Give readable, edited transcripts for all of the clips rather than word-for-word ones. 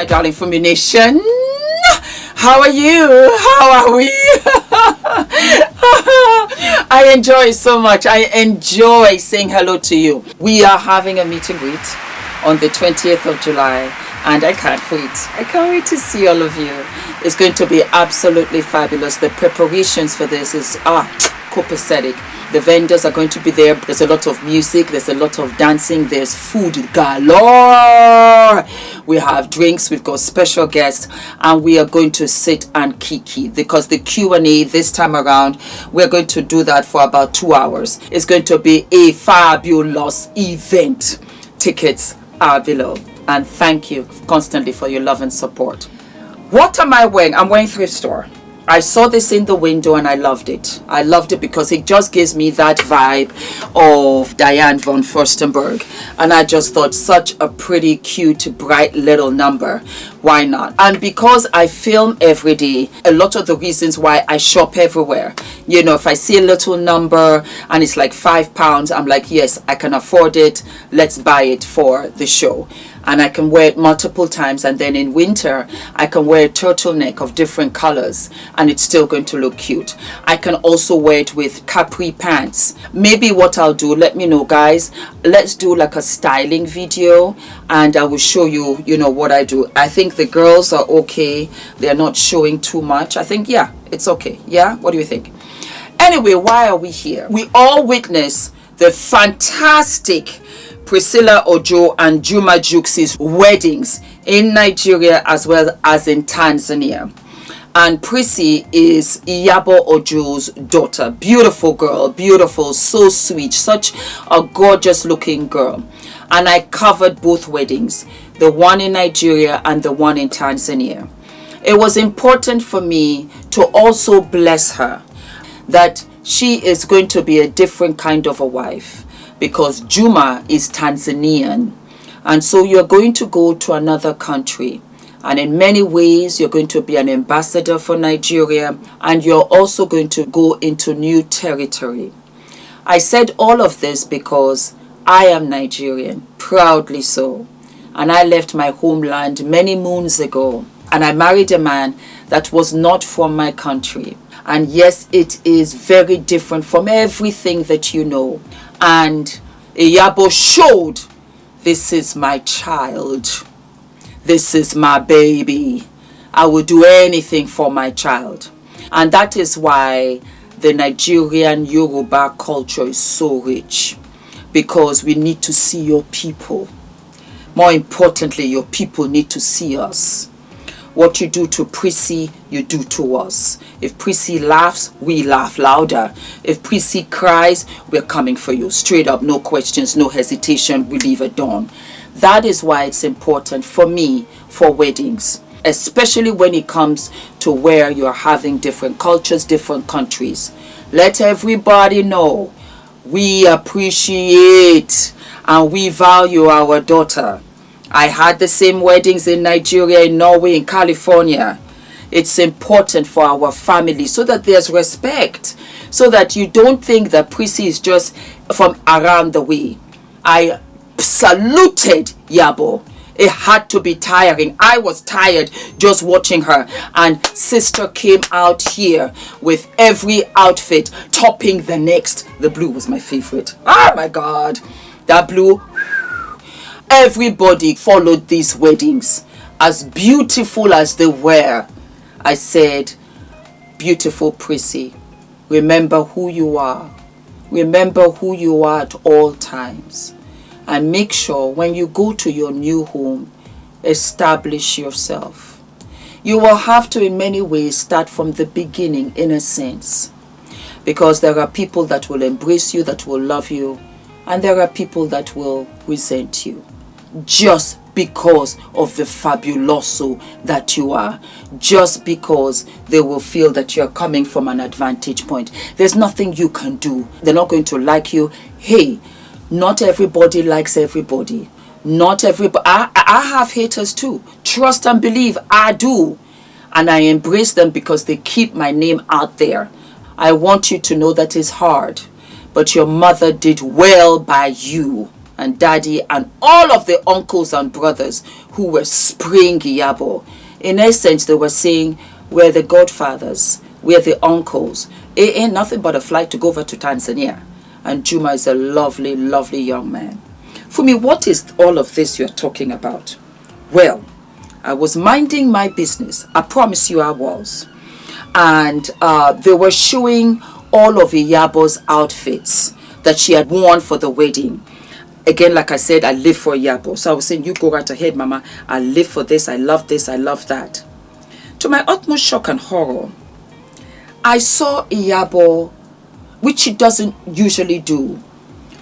darling Fumi Nation. How are you? How are we? I enjoy it so much. I enjoy saying hello to you. We are having a meet and greet on the 20th of July, and I can't wait. I can't wait to see all of you. It's going to be absolutely fabulous. The preparations for this is copacetic. The vendors are going to be there. There's a lot of music, there's a lot of dancing, there's food galore. We have drinks, we've got special guests, and we are going to sit and kiki, because the Q&A this time around, we're going to do that for about 2 hours. It's going to be a fabulous event. Tickets are below, and thank you constantly for your love and support. What am I wearing? I'm wearing thrift store. I saw this in the window and I loved it. I loved it because it just gives me that vibe of Diane von Furstenberg. And I just thought, such a pretty, cute, bright little number. Why not? And because I film every day, a lot of the reasons why I shop everywhere. You know, if I see a little number and it's like £5, I'm like, yes, I can afford it. Let's buy it for the show. And I can wear it multiple times, and then in winter I can wear a turtleneck of different colors and it's still going to look cute. I can also wear it with capri pants. Maybe what I'll do, let me know guys, let's do like a styling video and I will show you, you know, what I do. I think the girls are okay, they're not showing too much. I think, yeah, it's okay. Yeah, what do you think? Anyway, why are we here? We all witnessed the fantastic Priscilla Ojo and Juma Jux's weddings in Nigeria as well as in Tanzania. And Prissy is Iyabo Ojo's daughter. Beautiful girl, beautiful, so sweet, such a gorgeous looking girl. And I covered both weddings, the one in Nigeria and the one in Tanzania. It was important for me to also bless her that she is going to be a different kind of a wife, because Juma is Tanzanian, and so you're going to go to another country, and in many ways you're going to be an ambassador for Nigeria, and you're also going to go into new territory. I said all of this because I am Nigerian, proudly so, and I left my homeland many moons ago, and I married a man that was not from my country. And yes, it is very different from everything that you know. And Iyabo showed, this is my child. This is my baby. I will do anything for my child. And that is why the Nigerian Yoruba culture is so rich. Because we need to see your people. More importantly, your people need to see us. What you do to Prissy, you do to us. If Prissy laughs, we laugh louder. If Prissy cries, we're coming for you. Straight up, no questions, no hesitation, we leave at dawn. That is why it's important for me for weddings, especially when it comes to where you're having different cultures, different countries. Let everybody know we appreciate and we value our daughter. I had the same weddings in Nigeria, in Norway, in California. It's important for our family so that there's respect, so that you don't think that Prissy is just from around the way. I saluted Iyabo. It had to be tiring. I was tired just watching her. And sister came out here with every outfit topping the next. The blue was my favorite. Oh my God. That blue. Everybody followed these weddings, as beautiful as they were. I said, beautiful Prissy, remember who you are. Remember who you are at all times. And make sure when you go to your new home, establish yourself. You will have to in many ways start from the beginning, in a sense. Because there are people that will embrace you, that will love you. And there are people that will resent you. Just because of the fabuloso that you are, just because they will feel that you're coming from an advantage point. There's nothing you can do. They're not going to like you. Hey, not everybody likes everybody. Not everybody. I have haters too. Trust and believe, I do. And I embrace them because they keep my name out there. I want you to know that it's hard, but your mother did well by you. and daddy and all of the uncles and brothers who were spraying Iyabo. In essence, they were saying, we're the godfathers, we're the uncles. It ain't nothing but a flight to go over to Tanzania. And Juma is a lovely, lovely young man. Fumi, what is all of this you're talking about? Well, I was minding my business. I promise you I was. And they were showing all of Iyabo's outfits that she had worn for the wedding. Again, like I said, I live for Iyabo. So I was saying, you go right ahead, Mama. I live for this. I love this. I love that. To my utmost shock and horror, I saw Iyabo, which she doesn't usually do,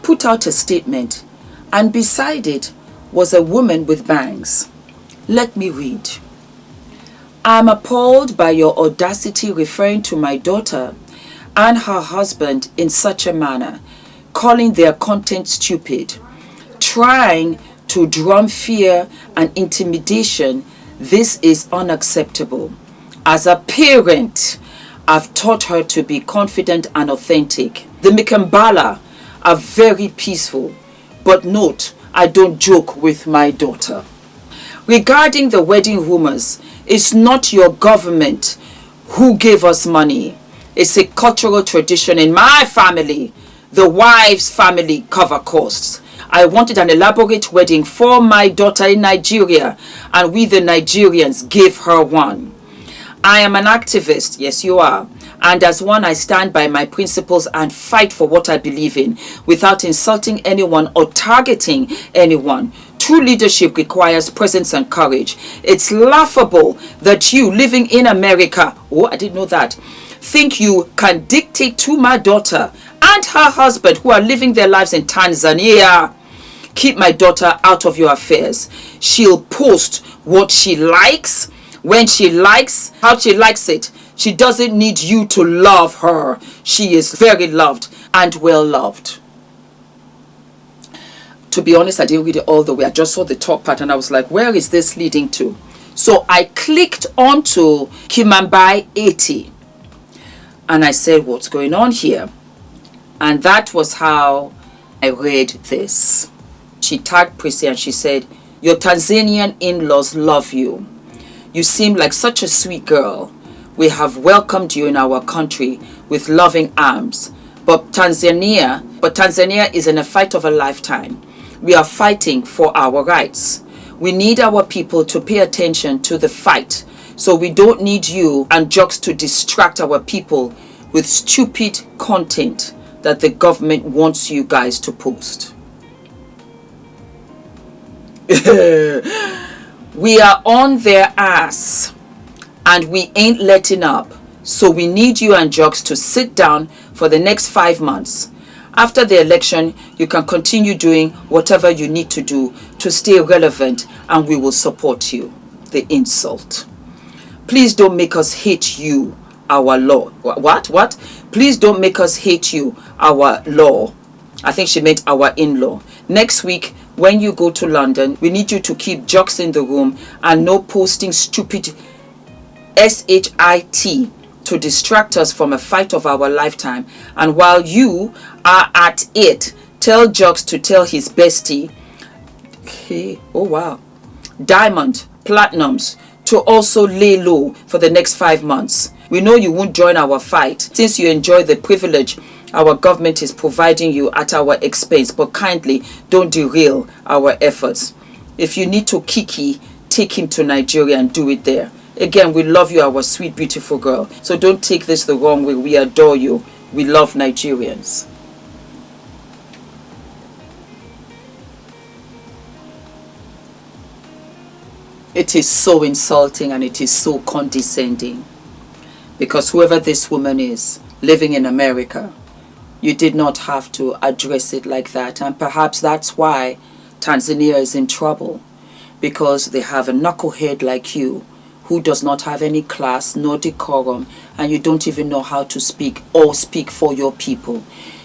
put out a statement. And beside it was a woman with bangs. Let me read. I'm appalled by your audacity referring to my daughter and her husband in such a manner, calling their content stupid, trying to drum fear and intimidation. This is unacceptable. As a parent, I've taught her to be confident and authentic. The Mikambala are very peaceful, but note, I don't joke with my daughter. Regarding the wedding rumors, it's not your government who gave us money. It's a cultural tradition in my family. The wife's family cover costs. I wanted an elaborate wedding for my daughter in Nigeria, and we the Nigerians gave her one. I am an activist, yes you are, and as one I stand by my principles and fight for what I believe in without insulting anyone or targeting anyone. True leadership requires presence and courage. It's laughable that you living in America, oh I didn't know that, think you can dictate to my daughter and her husband who are living their lives in Tanzania. Keep my daughter out of your affairs. She'll post what she likes, when she likes, how she likes it. She doesn't need you to love her. She is very loved and well loved. To be honest, I didn't read it all the way. I just saw the top part and I was like, where is this leading to? So I clicked onto Kimambai 80 and I said, what's going on here? And that was how I read this. She tagged Priscilla and she said, your Tanzanian in-laws love you. You seem like such a sweet girl. We have welcomed you in our country with loving arms. But Tanzania is in a fight of a lifetime. We are fighting for our rights. We need our people to pay attention to the fight. So we don't need you and jokes to distract our people with stupid content that the government wants you guys to post. We are on their ass and we ain't letting up. So we need you and jokes to sit down for the next 5 months. After the election, you can continue doing whatever you need to do to stay relevant and we will support you. The insult. Please don't make us hate you, our law. What? Please don't make us hate you, our law. I think she meant our in-law. Next week, when you go to London, we need you to keep jokes in the room and no posting stupid SHIT to distract us from a fight of our lifetime. And while you are at it, tell Jokes to tell his bestie, okay, oh wow, Diamond, Platinums, to also lay low for the next 5 months. We know you won't join our fight since you enjoy the privilege our government is providing you at our expense, but kindly don't derail our efforts. If you need to kiki, take him to Nigeria and do it there. Again, we love you, our sweet, beautiful girl. So don't take this the wrong way. We adore you. We love Nigerians. It is so insulting and it is so condescending. Because whoever this woman is, living in America, you did not have to address it like that. And perhaps that's why Tanzania is in trouble. Because they have a knucklehead like you who does not have any class, no decorum, and you don't even know how to speak or speak for your people.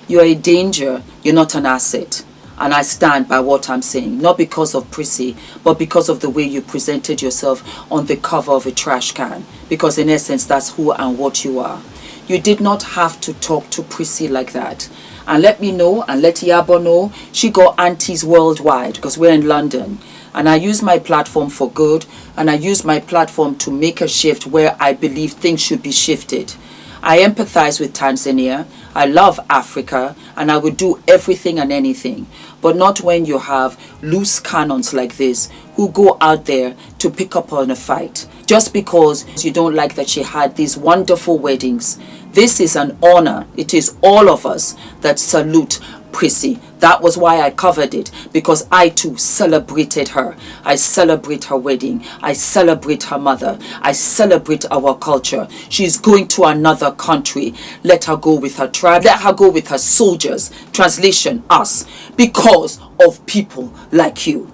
You are a danger. You're not an asset. And I stand by what I'm saying, not because of Prissy, but because of the way you presented yourself on the cover of a trash can. Because in essence, that's who and what you are. You did not have to talk to Prissy like that. And let me know and let Iyabo know. She got aunties worldwide because we're in London. And I use my platform for good. And I use my platform to make a shift where I believe things should be shifted. I empathize with Tanzania. I love Africa. And I would do everything and anything. But not when you have loose cannons like this who go out there to pick up on a fight. Just because you don't like that she had these wonderful weddings. This is an honor. It is all of us that salute Prissy. That was why I covered it, because I too celebrated her. I celebrate her wedding. I celebrate her mother. I celebrate our culture. She's going to another country. Let her go with her tribe. Let her go with her soldiers. Translation, us. Because of people like you.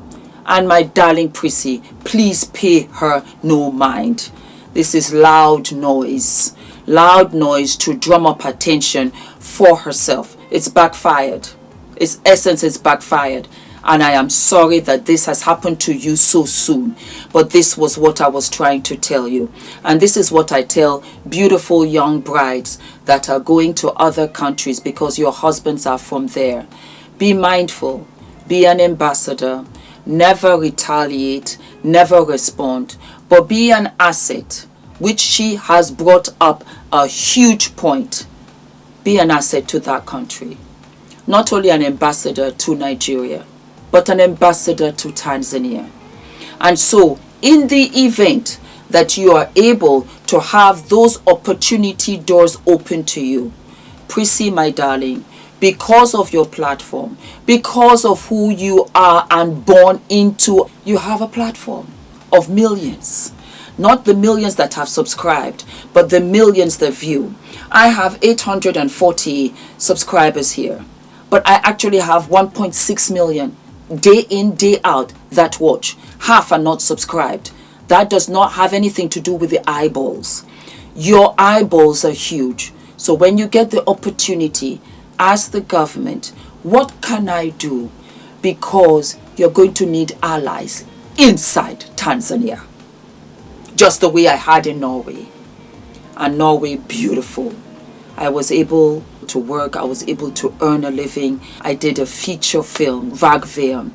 And my darling Prissy, please pay her no mind. This is loud noise. Loud noise to drum up attention for herself. It's backfired. Its essence is backfired. And I am sorry that this has happened to you so soon. But this was what I was trying to tell you. And this is what I tell beautiful young brides that are going to other countries because your husbands are from there. Be mindful. Be an ambassador. Never retaliate. Never respond. But be an asset, which she has brought up a huge point. Be an asset to that country. Not only an ambassador to Nigeria, but an ambassador to Tanzania. And so, in the event that you are able to have those opportunity doors open to you, Prissy, my darling, because of your platform, because of who you are and born into, you have a platform of millions. Not the millions that have subscribed, but the millions that view. I have 840 subscribers here, but I actually have 1.6 million day in, day out that watch. Half are not subscribed. That does not have anything to do with the eyeballs. Your eyeballs are huge. So when you get the opportunity, ask the government, what can I do? Because you're going to need allies inside Tanzania. Just the way I had in Norway. And Norway, beautiful. I was able to work. I was able to earn a living. I did a feature film, Vagveum.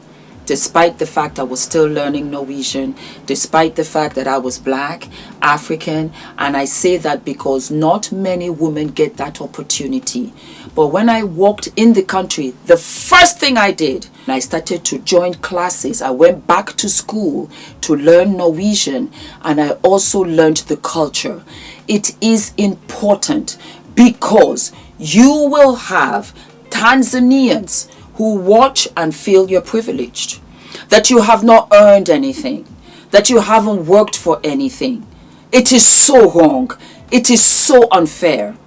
Despite the fact I was still learning Norwegian, despite the fact that I was black, African, and I say that because not many women get that opportunity. But when I walked in the country, the first thing I did, I started to join classes. I went back to school to learn Norwegian, and I also learned the culture. It is important because you will have Tanzanians who watch and feel you're privileged, that you have not earned anything, that you haven't worked for anything. It is so wrong. It is so unfair.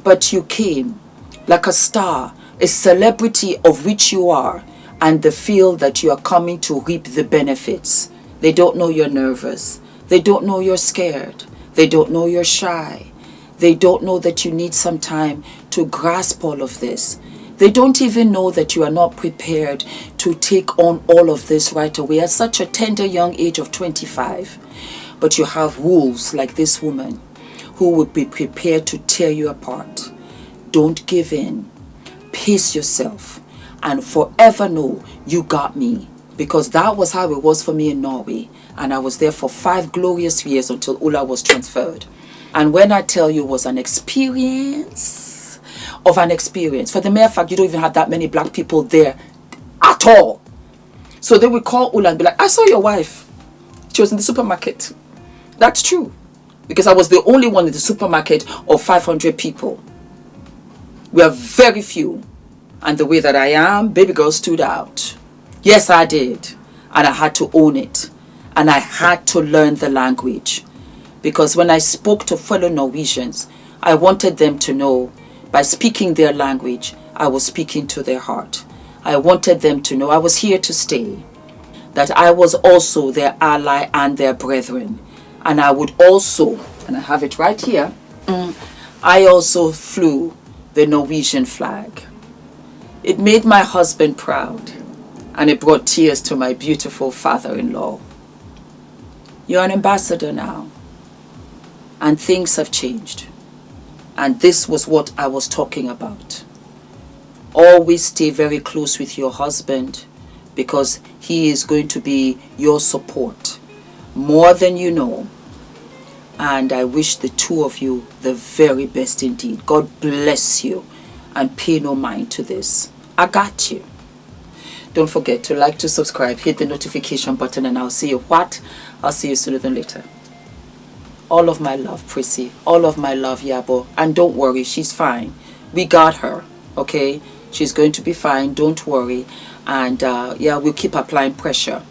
But you came like a star, a celebrity of which you are, and they feel that you are coming to reap the benefits. They don't know you're nervous. They don't know you're scared. They don't know you're shy. They don't know that you need some time to grasp all of this. They don't even know that you are not prepared to take on all of this right away at such a tender young age of 25. But you have wolves like this woman who would be prepared to tear you apart. Don't give in. Pace yourself and forever know you got me. Because that was how it was for me in Norway. And I was there for 5 glorious years until Ulla was transferred. And when I tell you it was an experience of an experience. For the mere fact you don't even have that many black people there at all. So they would call Ulla and be like, I saw your wife. She was in the supermarket. That's true. Because I was the only one in the supermarket of 500 people. We are very few. And the way that I am, baby girl stood out. Yes, I did. And I had to own it. And I had to learn the language. Because when I spoke to fellow Norwegians, I wanted them to know by speaking their language, I was speaking to their heart. I wanted them to know I was here to stay. That I was also their ally and their brethren. And I would also, and I have it right here, I also flew the Norwegian flag. It made my husband proud. And it brought tears to my beautiful father-in-law. You're an ambassador now. And things have changed. And this was what I was talking about. Always stay very close with your husband, because he is going to be your support more than you know. And I wish the two of you the very best indeed. God bless you, and pay no mind to this. I got you. Don't forget to like, to subscribe, hit the notification button, and I'll see you I'll see you sooner than later. All of my love, Prissy. All of my love, Iyabo. And don't worry, she's fine. We got her, okay? She's going to be fine. Don't worry. And yeah, we'll keep applying pressure.